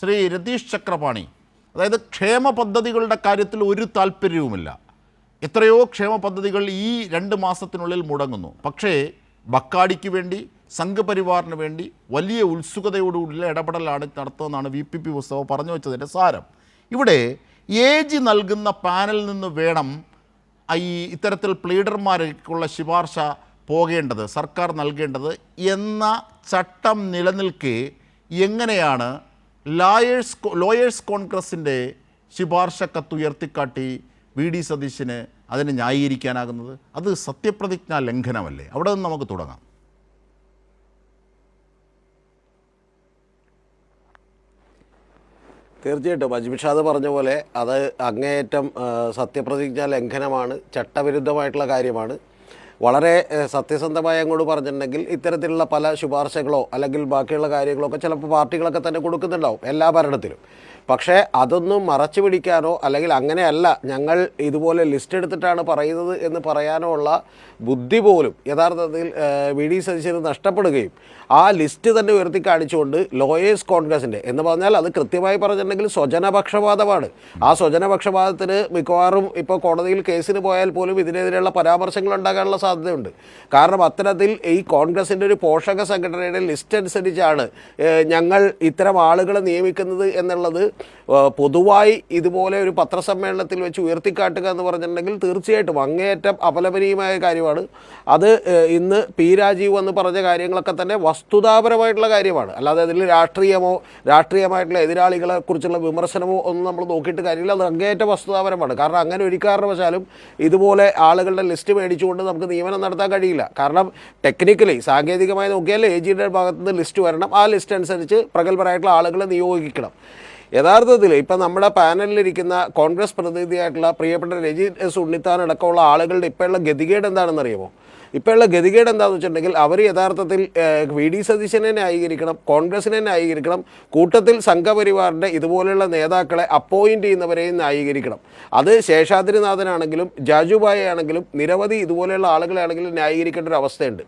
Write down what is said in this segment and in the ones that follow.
ശ്രീ രതീഷ് ചക്രപാണി, അതായത് ക്ഷേമ പദ്ധതികളുടെ കാര്യത്തിൽ ഒരു താല്പര്യവുമില്ല. എത്രയോ ക്ഷേമ പദ്ധതികൾ ഈ 2 മാസത്തിനുള്ളിൽ മുടങ്ങുന്നു. പക്ഷേ ബക്കാടിക്ക് വേണ്ടി, സംഘപരിവാറിന് വേണ്ടി വലിയ ഉത്സുകതയോടുള്ള ഇടപെടലാണ് നടത്തുന്നതെന്നാണ് VPP പുസ്തകം പറഞ്ഞു വെച്ചതിൻ്റെ സാരം. ഇവിടെ AG നൽകുന്ന പാനലിൽ നിന്ന് വേണം ഇത്തരത്തിൽ പ്ലീഡർമാർക്കുള്ള ശുപാർശ പോകേണ്ടത്, സർക്കാർ നൽകേണ്ടത് എന്ന ചട്ടം നിലനിൽക്കെ എങ്ങനെയാണ് ലോയേഴ്സ് കോൺഗ്രസിൻ്റെ ശുപാർശ കത്തുയർത്തിക്കാട്ടി VD സതീശന് അതിനെ ന്യായീകരിക്കാനാകുന്നത്? അത് സത്യപ്രതിജ്ഞാ ലംഘനമല്ലേ? അവിടെ നിന്ന് നമുക്ക് തുടങ്ങാം. തീർച്ചയായിട്ടും അജ്മിഷാദ് പറഞ്ഞ പോലെ അത് അങ്ങേയറ്റം സത്യപ്രതിജ്ഞാ ലംഘനമാണ്, ചട്ടവിരുദ്ധമായിട്ടുള്ള കാര്യമാണ്. വളരെ സത്യസന്ധമായി അങ്ങോട്ട് പറഞ്ഞിട്ടുണ്ടെങ്കിൽ ഇത്തരത്തിലുള്ള പല ശുപാർശകളോ അല്ലെങ്കിൽ ബാക്കിയുള്ള കാര്യങ്ങളോ ഒക്കെ ചിലപ്പോൾ പാർട്ടികളൊക്കെ തന്നെ കൊടുക്കുന്നുണ്ടാവും എല്ലാ ഭരണത്തിലും. പക്ഷേ അതൊന്നും മറച്ചു പിടിക്കാനോ അല്ലെങ്കിൽ അങ്ങനെയല്ല ഞങ്ങൾ ഇതുപോലെ ലിസ്റ്റ് എടുത്തിട്ടാണ് പറയുന്നത് എന്ന് പറയാനോ ഉള്ള ബുദ്ധി പോലും യഥാർത്ഥത്തിൽ VD സതീശന് നഷ്ടപ്പെടുകയും ആ ലിസ്റ്റ് തന്നെ ഉയർത്തി കാണിച്ചുകൊണ്ട് ലോയേഴ്സ് കോൺഗ്രസിൻ്റെ എന്ന് പറഞ്ഞാൽ അത് കൃത്യമായി പറഞ്ഞിട്ടുണ്ടെങ്കിൽ സ്വജനപക്ഷപാതമാണ്. ആ സ്വജനപക്ഷപാതത്തിന് മിക്കവാറും ഇപ്പോൾ കോടതിയിൽ കേസിന് പോയാൽ പോലും ഇതിനെതിരെയുള്ള പരാമർശങ്ങൾ ഉണ്ടാകാനുള്ള സാധ്യതയുണ്ട്. കാരണം അത്തരത്തിൽ ഈ കോൺഗ്രസിൻ്റെ ഒരു പോഷക സംഘടനയുടെ ലിസ്റ്റ് അനുസരിച്ചാണ് ഞങ്ങൾ ഇത്തരം ആളുകളെ നിയമിക്കുന്നത് എന്നുള്ളത് പൊതുവായി ഇതുപോലെ ഒരു പത്രസമ്മേളനത്തിൽ വെച്ച് ഉയർത്തിക്കാട്ടുക എന്ന് പറഞ്ഞിട്ടുണ്ടെങ്കിൽ തീർച്ചയായിട്ടും അങ്ങേയറ്റം അപലപനീയമായ കാര്യമാണ്. അത് ഇന്ന് P രാജീവ് എന്ന് പറഞ്ഞ കാര്യങ്ങളൊക്കെ തന്നെ വസ്തുതാപരമായിട്ടുള്ള കാര്യമാണ്. അല്ലാതെ അതിൽ രാഷ്ട്രീയമായിട്ടുള്ള എതിരാളികളെ കുറിച്ചുള്ള വിമർശനമോ ഒന്നും നമ്മൾ നോക്കിയിട്ട് കാര്യമില്ല. അത് അങ്ങേയറ്റം വസ്തുതാപരമാണ്. കാരണം അങ്ങനെ ഒരു കാരണവശാലും ഇതുപോലെ ആളുകളുടെ ലിസ്റ്റ് മേടിച്ചുകൊണ്ട് നമുക്ക് നിയമനം നടത്താൻ കഴിയില്ല. കാരണം ടെക്നിക്കലി സാങ്കേതികമായി നോക്കിയാൽ AGയുടെ ഭാഗത്തുനിന്ന് ലിസ്റ്റ് വരണം. ആ ലിസ്റ്റ് അനുസരിച്ച് പ്രഗത്ഭരായിട്ടുള്ള ആളുകളെ നിയോഗിക്കണം. യഥാർത്ഥത്തിൽ ഇപ്പം നമ്മുടെ പാനലിലിരിക്കുന്ന കോൺഗ്രസ് പ്രതിനിധിയായിട്ടുള്ള പ്രിയപ്പെട്ട രജി എസ് ഉണ്ണിത്താൻ അടക്കമുള്ള ആളുകളുടെ ഇപ്പോഴുള്ള ഗതികേട് എന്താണെന്ന് അറിയുമോ? ഇപ്പോഴുള്ള ഗതികേട് എന്താണെന്ന് വെച്ചിട്ടുണ്ടെങ്കിൽ അവർ യഥാർത്ഥത്തിൽ VD സതീശനെ ന്യായീകരിക്കണം, കോൺഗ്രസിനെ ന്യായീകരിക്കണം, കൂട്ടത്തിൽ സംഘപരിവാറിൻ്റെ ഇതുപോലെയുള്ള നേതാക്കളെ അപ്പോയിൻറ്റ് ചെയ്യുന്നവരെയും ന്യായീകരിക്കണം. അത് ശേഷാദ്രിനാഥനാണെങ്കിലും ജാജുബായി ആണെങ്കിലും നിരവധി ഇതുപോലെയുള്ള ആളുകളാണെങ്കിലും ന്യായീകരിക്കേണ്ട ഒരു അവസ്ഥയുണ്ട്.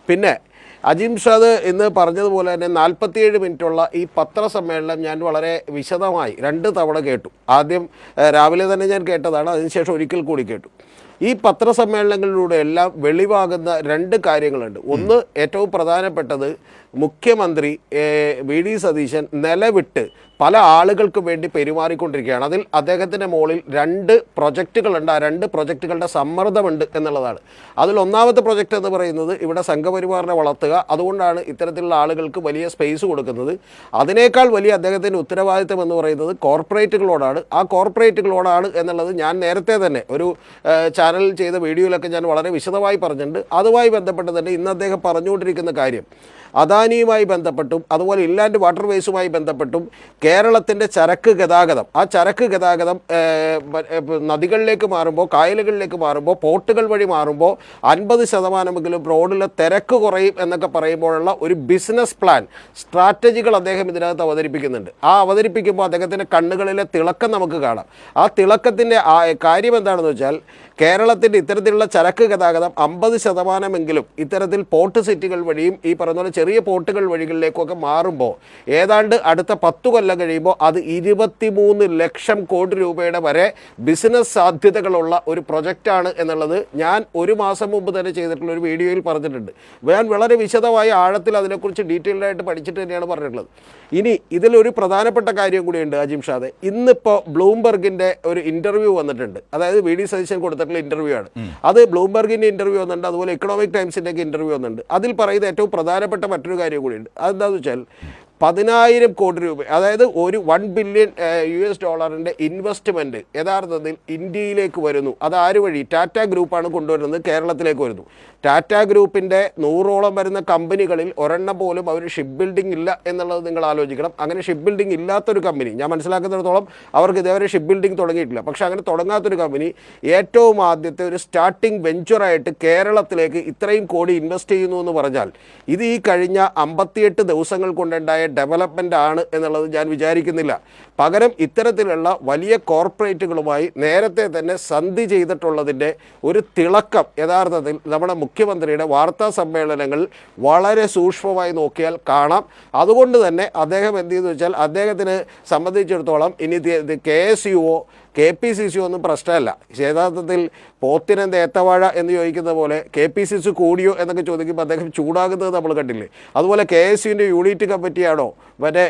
പിന്നെ അജിംഷാദ് ഇന്ന് പറഞ്ഞതുപോലെ തന്നെ 47 മിനിറ്റുള്ള ഈ പത്രസമ്മേളനം ഞാൻ വളരെ വിശദമായി 2 തവണ കേട്ടു. ആദ്യം രാവിലെ തന്നെ ഞാൻ കേട്ടതാണ്, അതിനുശേഷം ഒരിക്കൽ കൂടി കേട്ടു. ഈ പത്രസമ്മേളനങ്ങളിലൂടെ എല്ലാം വെളിവാകുന്ന 2 കാര്യങ്ങളുണ്ട്. ഒന്ന്, ഏറ്റവും പ്രധാനപ്പെട്ടത് മുഖ്യമന്ത്രി VD സതീശൻ നിലവിട്ട് പല ആളുകൾക്ക് വേണ്ടി പെരുമാറിക്കൊണ്ടിരിക്കുകയാണ്. അതിൽ അദ്ദേഹത്തിൻ്റെ മുകളിൽ 2 പ്രൊജക്റ്റുകളുണ്ട്. ആ 2 പ്രൊജക്റ്റുകളുടെ സമ്മർദ്ദമുണ്ട് എന്നുള്ളതാണ്. അതിൽ ഒന്നാമത്തെ പ്രൊജക്റ്റ് എന്ന് പറയുന്നത് ഇവിടെ സംഘപരിവാറിനെ വളർത്തുക, അതുകൊണ്ടാണ് ഇത്തരത്തിലുള്ള ആളുകൾക്ക് വലിയ സ്പേസ് കൊടുക്കുന്നത്. അതിനേക്കാൾ വലിയ അദ്ദേഹത്തിൻ്റെ ഉത്തരവാദിത്തം എന്ന് പറയുന്നത് കോർപ്പറേറ്റുകളോടാണ്. ആ കോർപ്പറേറ്റുകളോടാണ് എന്നുള്ളത് ഞാൻ നേരത്തെ തന്നെ ഒരു ചാനലിൽ ചെയ്ത വീഡിയോയിലൊക്കെ ഞാൻ വളരെ വിശദമായി പറഞ്ഞിട്ടുണ്ട്. അതുമായി ബന്ധപ്പെട്ട് തന്നെ ഇന്ന് അദ്ദേഹം പറഞ്ഞുകൊണ്ടിരിക്കുന്ന കാര്യം അദാനിയുമായി ബന്ധപ്പെട്ടും അതുപോലെ ഇൻലാൻഡ് വാട്ടർവേസുമായി ബന്ധപ്പെട്ടും കേരളത്തിൻ്റെ ചരക്ക് ഗതാഗതം, ആ ചരക്ക് ഗതാഗതം നദികളിലേക്ക് മാറുമ്പോൾ, കായലുകളിലേക്ക് മാറുമ്പോൾ, പോർട്ടുകൾ വഴി മാറുമ്പോൾ 50% റോഡിലെ തിരക്ക് കുറയും എന്നൊക്കെ പറയുമ്പോഴുള്ള ഒരു ബിസിനസ് പ്ലാൻ, സ്ട്രാറ്റജികൾ അദ്ദേഹം ഇതിനകത്ത് അവതരിപ്പിക്കുന്നുണ്ട്. ആ അവതരിപ്പിക്കുമ്പോൾ അദ്ദേഹത്തിൻ്റെ കണ്ണുകളിലെ തിളക്കം നമുക്ക് കാണാം. ആ തിളക്കത്തിൻ്റെ കാര്യം എന്താണെന്ന് വെച്ചാൽ കേരളത്തിൻ്റെ ഇത്തരത്തിലുള്ള ചരക്ക് ഗതാഗതം 50% ഇത്തരത്തിൽ പോർട്ട് സിറ്റികൾ വഴിയും ഈ പറയുന്ന പോലെ ചെറിയ പോർട്ടുകൾ വഴികളിലേക്കൊക്കെ മാറുമ്പോൾ ഏതാണ്ട് അടുത്ത 10 കൊല്ലം കഴിയുമ്പോൾ അത് 23 ലക്ഷം കോടി രൂപയുടെ വരെ ബിസിനസ് സാധ്യതകളുള്ള ഒരു പ്രൊജക്റ്റാണ് എന്നുള്ളത് ഞാൻ 1 മാസം മുമ്പ് തന്നെ ചെയ്തിട്ടുള്ള ഒരു വീഡിയോയിൽ പറഞ്ഞിട്ടുണ്ട്. ഞാൻ വളരെ വിശദമായ ആഴത്തിൽ അതിനെക്കുറിച്ച് ഡീറ്റെയിൽഡായിട്ട് പഠിച്ചിട്ട് തന്നെയാണ് പറഞ്ഞിട്ടുള്ളത്. ഇനി ഇതിലൊരു പ്രധാനപ്പെട്ട കാര്യം കൂടിയുണ്ട് അജിംഷാദെ. ഇന്നിപ്പോൾ ബ്ലൂംബർഗിൻ്റെ ഒരു ഇൻ്റർവ്യൂ വന്നിട്ടുണ്ട്. അതായത് VD സതീശൻ കൊടുത്തിട്ടുള്ള ഇൻ്റർവ്യൂ ആണ്. അത് ബ്ലൂംബർഗിൻ്റെ ഇൻ്റർവ്യൂ വന്നിട്ടുണ്ട്, അതുപോലെ ഇക്കണോമിക് ടൈംസിൻ്റെയൊക്കെ ഇൻ്റർവ്യൂ വന്നിട്ടുണ്ട്. അതിൽ പറയുന്ന ഏറ്റവും പ്രധാനപ്പെട്ട മറ്റൊരു കാര്യം കൂടിയുണ്ട്. അതെന്താണെന്ന് വെച്ചാൽ 10,000 കോടി രൂപ, അതായത് ഒരു $1 ബില്യൺ ഇൻവെസ്റ്റ്മെൻറ്റ് യഥാർത്ഥത്തിൽ ഇന്ത്യയിലേക്ക് വരുന്നു. അത് ആര് വഴി? ടാറ്റ ഗ്രൂപ്പാണ് കൊണ്ടുവരുന്നത്, കേരളത്തിലേക്ക് വരുന്നു. ടാറ്റ ഗ്രൂപ്പിൻ്റെ 100ഓളം വരുന്ന കമ്പനികളിൽ ഒരെണ്ണം പോലും അവർ ഷിപ്പ് ബിൽഡിംഗ് ഇല്ല എന്നുള്ളത് നിങ്ങൾ ആലോചിക്കണം. അങ്ങനെ ഷിപ്പ് ബിൽഡിംഗ് ഇല്ലാത്തൊരു കമ്പനി, ഞാൻ മനസ്സിലാക്കുന്നിടത്തോളം അവർക്ക് ഇതേവരെ ഷിപ്പ് ബിൽഡിംഗ് തുടങ്ങിയിട്ടില്ല. പക്ഷേ അങ്ങനെ തുടങ്ങാത്തൊരു കമ്പനി ഏറ്റവും ആദ്യത്തെ ഒരു സ്റ്റാർട്ടിംഗ് വെഞ്ചറായിട്ട് കേരളത്തിലേക്ക് ഇത്രയും കോടി ഇൻവെസ്റ്റ് ചെയ്യുന്നു എന്ന് പറഞ്ഞാൽ ഇത് ഈ കഴിഞ്ഞ 58 ദിവസങ്ങൾ കൊണ്ടുണ്ടായ ഡെവലപ്മെൻ്റ് ആണ് എന്നുള്ളത് ഞാൻ വിചാരിക്കുന്നില്ല. പകരം ഇത്തരത്തിലുള്ള വലിയ കോർപ്പറേറ്റുകളുമായി നേരത്തെ തന്നെ സന്ധി ചെയ്തിട്ടുള്ളതിൻ്റെ ഒരു തിളക്കം യഥാർത്ഥത്തിൽ നമ്മുടെ മുഖ്യമന്ത്രിയുടെ വാർത്താ സമ്മേളനങ്ങളിൽ വളരെ സൂക്ഷ്മമായി നോക്കിയാൽ കാണാം. അതുകൊണ്ട് തന്നെ അദ്ദേഹം എന്ത് ചെയ്തു വെച്ചാൽ അദ്ദേഹത്തിന് സംബന്ധിച്ചിടത്തോളം ഇനി KSUO KPCC ഒന്നും പ്രശ്നമല്ല. യഥാർത്ഥത്തിൽ പോത്തിനെന്ത് ഏത്തവാഴ എന്ന് ചോദിക്കുന്ന പോലെ KPCC കൂടിയോ എന്നൊക്കെ ചോദിക്കുമ്പോൾ അദ്ദേഹം ചൂടാകുന്നത് നമ്മൾ കണ്ടില്ലേ. അതുപോലെ KSUവിൻ്റെ യൂണിറ്റ് കമ്മിറ്റിയാണോ മറ്റേ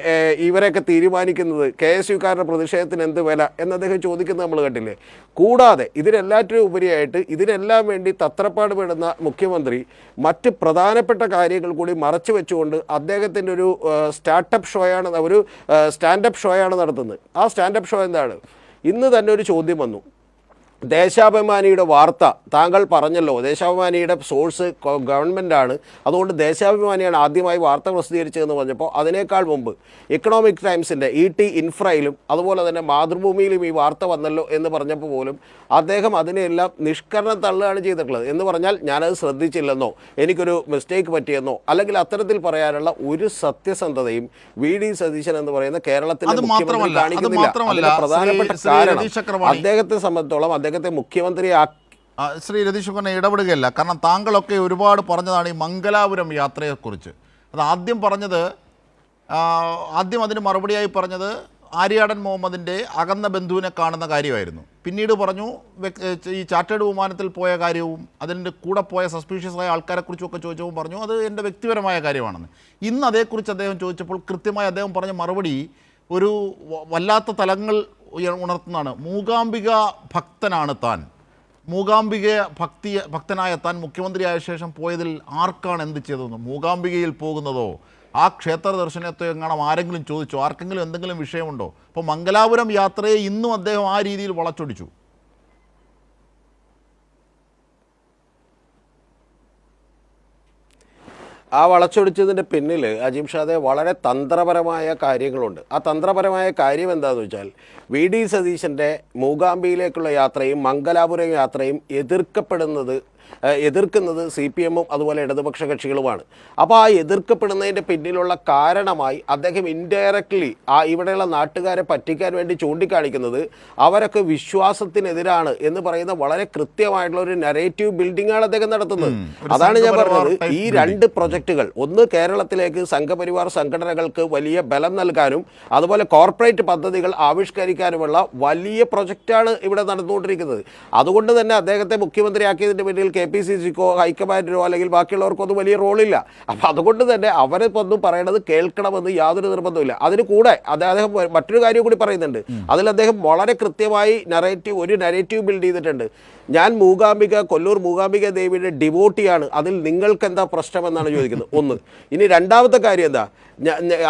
ഇവരെയൊക്കെ തീരുമാനിക്കുന്നത്, KSUക്കാരുടെ പ്രതിഷേധത്തിന് എന്ത് വില എന്ന് അദ്ദേഹം ചോദിക്കുന്നത് നമ്മൾ കണ്ടില്ലേ. കൂടാതെ ഇതിനെല്ലാറ്റിനും ഉപരിയായിട്ട് ഇതിനെല്ലാം വേണ്ടി തത്രപ്പാട് പെടുന്ന മുഖ്യമന്ത്രി മറ്റ് പ്രധാനപ്പെട്ട കാര്യങ്ങൾ കൂടി മറച്ചു വെച്ചുകൊണ്ട് അദ്ദേഹത്തിൻ്റെ ഒരു സ്റ്റാൻഡപ്പ് ഷോയാണ് നടത്തുന്നത്. ആ സ്റ്റാൻഡപ്പ് ഷോ എന്താണ്? ഇന്ന് തന്നെ ഒരു ചോദ്യം വന്നു. ദേശാഭിമാനിയുടെ വാർത്ത താങ്കൾ പറഞ്ഞല്ലോ, ദേശാഭിമാനിയുടെ സോഴ്സ് ഗവൺമെൻറ്റാണ്, അതുകൊണ്ട് ദേശാഭിമാനിയാണ് ആദ്യമായി വാർത്ത പ്രസിദ്ധീകരിച്ചതെന്ന് പറഞ്ഞപ്പോൾ അതിനേക്കാൾ മുമ്പ് ഇക്കണോമിക് ടൈംസിൻ്റെ ET ഇൻഫ്രയിലും അതുപോലെ തന്നെ മാതൃഭൂമിയിലും ഈ വാർത്ത വന്നല്ലോ എന്ന് പറഞ്ഞപ്പോൾ പോലും അദ്ദേഹം അതിനെല്ലാം നിഷ്കരണം തള്ളുകയാണ് ചെയ്തിട്ടുള്ളത്. എന്ന് പറഞ്ഞാൽ ഞാനത് ശ്രദ്ധിച്ചില്ലെന്നോ എനിക്കൊരു മിസ്റ്റേക്ക് പറ്റിയെന്നോ അല്ലെങ്കിൽ അത്തരത്തിൽ പറയാനുള്ള ഒരു സത്യസന്ധതയും VD സതീശൻ എന്ന് പറയുന്ന കേരളത്തിലെ മുഖ്യമന്ത്രി കാണിക്കുന്നില്ല. അതിന്റെ പ്രധാനപ്പെട്ട കാരണം അദ്ദേഹത്തെ സംബന്ധിച്ചോളം അദ്ദേഹത്തെ മുഖ്യമന്ത്രിയാക്കി. ശ്രീ രതീഷ് കുമാറിനെ ഇടപെടുകയല്ല, കാരണം താങ്കളൊക്കെ ഒരുപാട് പറഞ്ഞതാണ് ഈ മംഗലാപുരം യാത്രയെക്കുറിച്ച്. അത് ആദ്യം അതിന് മറുപടിയായി പറഞ്ഞത് ആര്യാടൻ മുഹമ്മദിൻ്റെ അകന്ന ബന്ധുവിനെ കാണുന്ന കാര്യമായിരുന്നു. പിന്നീട് പറഞ്ഞു ഈ ചാർട്ടേഡ് വിമാനത്തിൽ പോയ കാര്യവും അതിൻ്റെ കൂടെ പോയ സസ്പീഷ്യസ് ആയ ആൾക്കാരെക്കുറിച്ചുമൊക്കെ ചോദിച്ചപ്പോൾ പറഞ്ഞു അത് എൻ്റെ വ്യക്തിപരമായ കാര്യമാണെന്ന്. ഇന്ന് അതേക്കുറിച്ച് അദ്ദേഹം ചോദിച്ചപ്പോൾ കൃത്യമായി അദ്ദേഹം പറഞ്ഞ മറുപടി ഒരു വല്ലാത്ത തലങ്ങൾ ഉണർത്തുന്നതാണ്. മൂകാംബിക ഭക്തനാണ് താൻ. മൂകാംബിക ഭക്തനായ താൻ മുഖ്യമന്ത്രിയായ ശേഷം പോയതിൽ ആർക്കാണ് എന്ത് ചെയ്തതെന്ന്, മൂകാംബികയിൽ പോകുന്നതോ ആ ക്ഷേത്ര ദർശനത്തെ എങ്ങാനും ആരെങ്കിലും ചോദിച്ചോ, ആർക്കെങ്കിലും എന്തെങ്കിലും വിഷയമുണ്ടോ? അപ്പോൾ മംഗലാപുരം യാത്രയെ ഇന്നും അദ്ദേഹം ആ രീതിയിൽ വളച്ചൊടിച്ചു. ആ വളച്ചൊടിച്ചതിൻ്റെ പിന്നിൽ അജീം ഷാദെ വളരെ തന്ത്രപരമായ കാര്യങ്ങളുണ്ട്. ആ തന്ത്രപരമായ കാര്യം എന്താണെന്ന് വെച്ചാൽ VD സതീശൻ്റെ മൂകാംബിയിലേക്കുള്ള യാത്രയും മംഗലാപുരം യാത്രയും എതിർക്കുന്നത് CPM-ഉം അതുപോലെ ഇടതുപക്ഷ കക്ഷികളുമാണ്. അപ്പോൾ ആ എതിർക്കപ്പെടുന്നതിൻ്റെ പിന്നിലുള്ള കാരണമായി അദ്ദേഹം ഇൻഡയറക്റ്റ്ലി ഇവിടെയുള്ള നാട്ടുകാരെ പറ്റിക്കാൻ വേണ്ടി ചൂണ്ടിക്കാണിക്കുന്നത് അവരൊക്കെ വിശ്വാസത്തിനെതിരാണ് എന്ന് പറയുന്ന വളരെ കൃത്യമായിട്ടുള്ള ഒരു നരേറ്റീവ് ബിൽഡിംഗാണ് അദ്ദേഹം നടത്തുന്നത്. അതാണ് ഞാൻ പറഞ്ഞത്, ഈ രണ്ട് പ്രൊജക്റ്റുകൾ, ഒന്ന് കേരളത്തിലേക്ക് സംഘപരിവാർ സംഘടനകൾക്ക് വലിയ ബലം നൽകാനും അതുപോലെ കോർപ്പറേറ്റ് പദ്ധതികൾ ആവിഷ്കരിക്കാനുമുള്ള വലിയ പ്രൊജക്റ്റാണ് ഇവിടെ നടന്നുകൊണ്ടിരിക്കുന്നത്. അതുകൊണ്ട് തന്നെ അദ്ദേഹത്തെ മുഖ്യമന്ത്രിയാക്കിയതിൻ്റെ പിന്നിൽ KPCCക്കോ ഹൈക്കമാൻഡിനോ അല്ലെങ്കിൽ ബാക്കിയുള്ളവർക്കോ ഒന്നും വലിയ റോളില്ല. അപ്പം അതുകൊണ്ട് തന്നെ അവരിപ്പൊന്നും പറയണത് കേൾക്കണമെന്ന് യാതൊരു നിർബന്ധമില്ല. അതിന് കൂടെ അദ്ദേഹം മറ്റൊരു കാര്യം കൂടി പറയുന്നുണ്ട്. അതിൽ അദ്ദേഹം വളരെ കൃത്യമായി ഒരു നരേറ്റീവ് ബിൽഡ് ചെയ്തിട്ടുണ്ട്. ഞാൻ കൊല്ലൂർ മൂകാംബിക ദേവിയുടെ ഡിവോട്ടിയാണ്, അതിൽ നിങ്ങൾക്ക് എന്താ പ്രശ്നമെന്നാണ് ചോദിക്കുന്നത്. ഒന്ന്. ഇനി രണ്ടാമത്തെ കാര്യം എന്താ,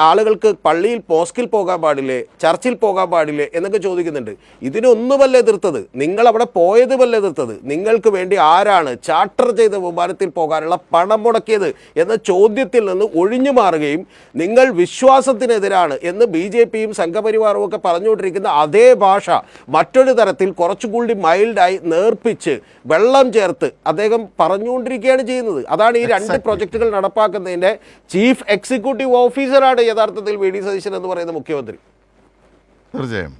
ആളുകൾക്ക് പള്ളിയിൽ മോസ്കിൽ പോകാൻ പാടില്ലേ, ചർച്ചിൽ പോകാൻ പാടില്ലേ എന്നൊക്കെ ചോദിക്കുന്നുണ്ട്. ഇതിനൊന്നുമല്ല എതിർത്തത്, നിങ്ങളവിടെ പോയതുമല്ല എതിർത്തത്, നിങ്ങൾക്ക് വേണ്ടി ആരാണ് ചാർട്ടർ ചെയ്ത വിമാനത്തിൽ പോകാനുള്ള പണം മുടക്കിയത് എന്ന ചോദ്യത്തിൽ നിന്ന് ഒഴിഞ്ഞു മാറുകയും നിങ്ങൾ വിശ്വാസത്തിനെതിരാണ് എന്ന് BJPയും സംഘപരിവാറും ഒക്കെ പറഞ്ഞുകൊണ്ടിരിക്കുന്ന അതേ ഭാഷ മറ്റൊരു തരത്തിൽ കുറച്ചുകൂടി മൈൽഡായി നേർപ്പിച്ച് വെള്ളം ചേർത്ത് അദ്ദേഹം പറഞ്ഞുകൊണ്ടിരിക്കുകയാണ് ചെയ്യുന്നത്. അതാണ് ഈ രണ്ട് പ്രൊജക്റ്റുകൾ നടപ്പാക്കുന്നതിൻ്റെ ചീഫ് എക്സിക്യൂട്ടീവ് ഓഫീസറാണ് യഥാർത്ഥത്തിൽ VD സതീശൻ എന്ന് പറയുന്ന മുഖ്യമന്ത്രി. തീർച്ചയായും.